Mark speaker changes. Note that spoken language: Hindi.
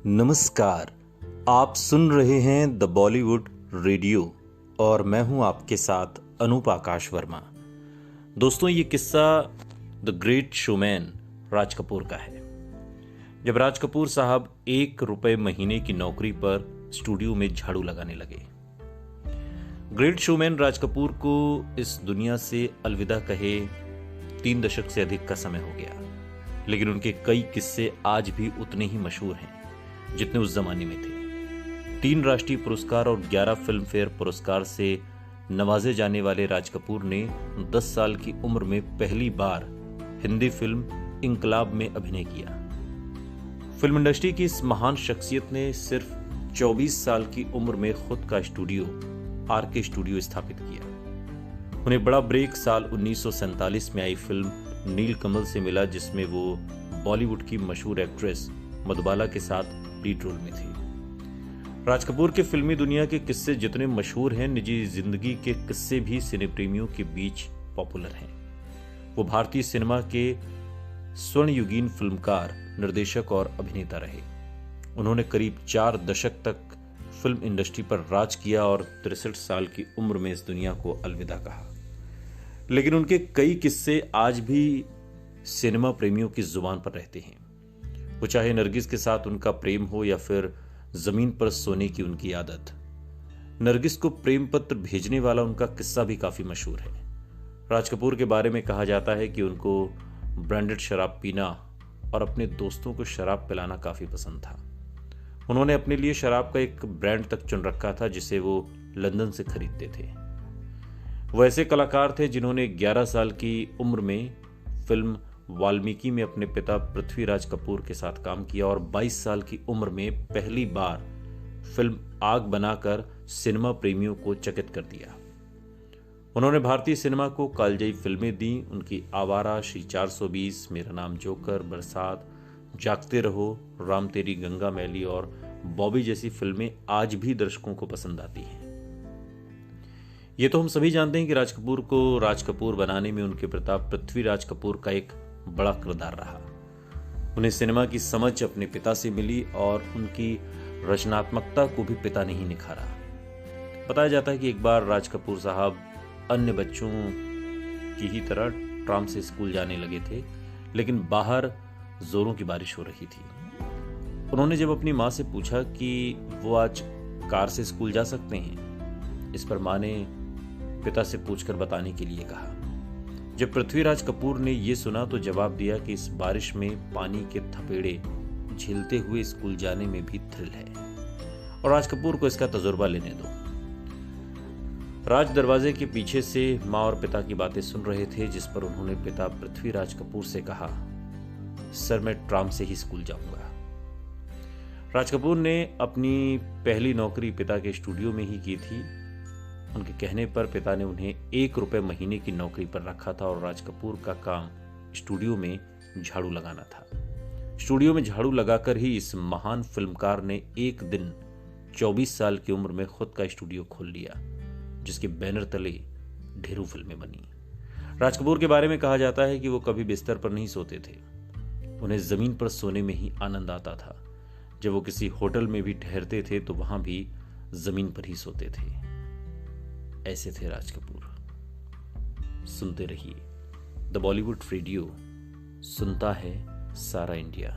Speaker 1: नमस्कार। आप सुन रहे हैं द बॉलीवुड रेडियो और मैं हूं आपके साथ अनूप आकाश वर्मा। दोस्तों, ये किस्सा the great showman Raj Kapoor का है। जब राज कपूर साहब ₹1 महीने की नौकरी पर स्टूडियो में झाड़ू लगाने लगे। ग्रेट शोमैन राज कपूर को इस दुनिया से अलविदा कहे 3 दशक से अधिक का समय हो गया, लेकिन उनके कई किस्से आज भी उतने ही मशहूर हैं जितने उस जमाने में थे। 3 राष्ट्रीय पुरस्कार और 11 फिल्म फेयर पुरस्कार से नवाजे जाने वाले राज कपूर ने 10 साल की उम्र में पहली बार हिंदी फिल्म इंकलाब में अभिनय किया। फिल्म इंडस्ट्री की इस महान शख्सियत ने सिर्फ 24 साल की उम्र में खुद का स्टूडियो आरके स्टूडियो स्थापित किया। उन्हें बड़ा ब्रेक साल 1947 में आई फिल्म नीलकमल से मिला, जिसमें वो बॉलीवुड की मशहूर एक्ट्रेस मधुबाला के साथ लीड रोल में थी। राज कपूर के फिल्मी दुनिया के किस्से जितने मशहूर हैं, निजी जिंदगी के किस्से भी सिने प्रेमियों के बीच पॉपुलर हैं। वो भारतीय सिनेमा के स्वर्णयुगीन फिल्मकार, निर्देशक और अभिनेता रहे। उन्होंने करीब 4 दशक तक फिल्म इंडस्ट्री पर राज किया और 63 साल की उम्र में इस दुनिया को अलविदा कहा। लेकिन उनके कई किस्से आज भी सिनेमा प्रेमियों की जुबान पर रहते हैं। वो चाहे नरगिस के साथ उनका प्रेम हो या फिर जमीन पर सोने की उनकी आदत। नरगिस को प्रेम पत्र भेजने वाला उनका किस्सा भी काफी मशहूर है। राज कपूर के बारे में कहा जाता है कि उनको ब्रांडेड शराब पीना और अपने दोस्तों को शराब पिलाना काफी पसंद था। उन्होंने अपने लिए शराब का एक ब्रांड तक चुन रखा था जिसे वो लंदन से खरीदते थे। वो ऐसे कलाकार थे जिन्होंने 11 साल की उम्र में फिल्म वाल्मीकि में अपने पिता पृथ्वीराज कपूर के साथ काम किया और 22 साल की उम्र में पहली बार फिल्म आग बनाकर सिनेमा प्रेमियों को चकित कर दिया। उन्होंने भारतीय सिनेमा को कालजयी फिल्में दी। उनकी आवारा, श्री 420, मेरा नाम जोकर, बरसात, जागते रहो, राम तेरी गंगा मैली और बॉबी जैसी फिल्में आज भी दर्शकों को पसंद आती हैं। ये तो हम सभी जानते हैं कि राज कपूर को राज कपूर बनाने में उनके पिता पृथ्वीराज कपूर का एक बड़ा किरदार रहा। उन्हें सिनेमा की समझ अपने पिता से मिली और उनकी रचनात्मकता को भी पिता ने ही निखारा। बताया जाता है कि एक बार राज कपूर साहब अन्य बच्चों की ही तरह ट्राम से स्कूल जाने लगे थे, लेकिन बाहर जोरों की बारिश हो रही थी। उन्होंने जब अपनी माँ से पूछा कि वो आज कार से स्कूल जा सकते हैं, इस पर माँ ने पिता से पूछकर बताने के लिए कहा। जब पृथ्वीराज कपूर ने यह सुना तो जवाब दिया कि इस बारिश में पानी के थपेड़े झेलते हुए स्कूल जाने में भी थ्रिल है और राज कपूर को इसका तजुर्बा लेने दो। राज दरवाजे के पीछे से माँ और पिता की बातें सुन रहे थे, जिस पर उन्होंने पिता पृथ्वीराज कपूर से कहा, सर मैं ट्राम से ही स्कूल जाऊंगा। राज कपूर ने अपनी पहली नौकरी पिता के स्टूडियो में ही की थी। उनके कहने पर पिता ने उन्हें ₹1 महीने की नौकरी पर रखा था और राज कपूर का काम स्टूडियो में झाड़ू लगाना था। स्टूडियो में झाड़ू लगाकर ही इस महान फिल्मकार ने एक दिन 24 साल की उम्र में खुद का स्टूडियो खोल लिया, जिसके बैनर तले ढेरों फिल्में बनी। राज कपूर के बारे में कहा जाता है कि वो कभी बिस्तर पर नहीं सोते थे। उन्हें जमीन पर सोने में ही आनंद आता था। जब वो किसी होटल में भी ठहरते थे तो वहां भी जमीन पर ही सोते थे। ऐसे थे राज कपूर। सुनते रहिए द बॉलीवुड रेडियो, सुनता है सारा इंडिया।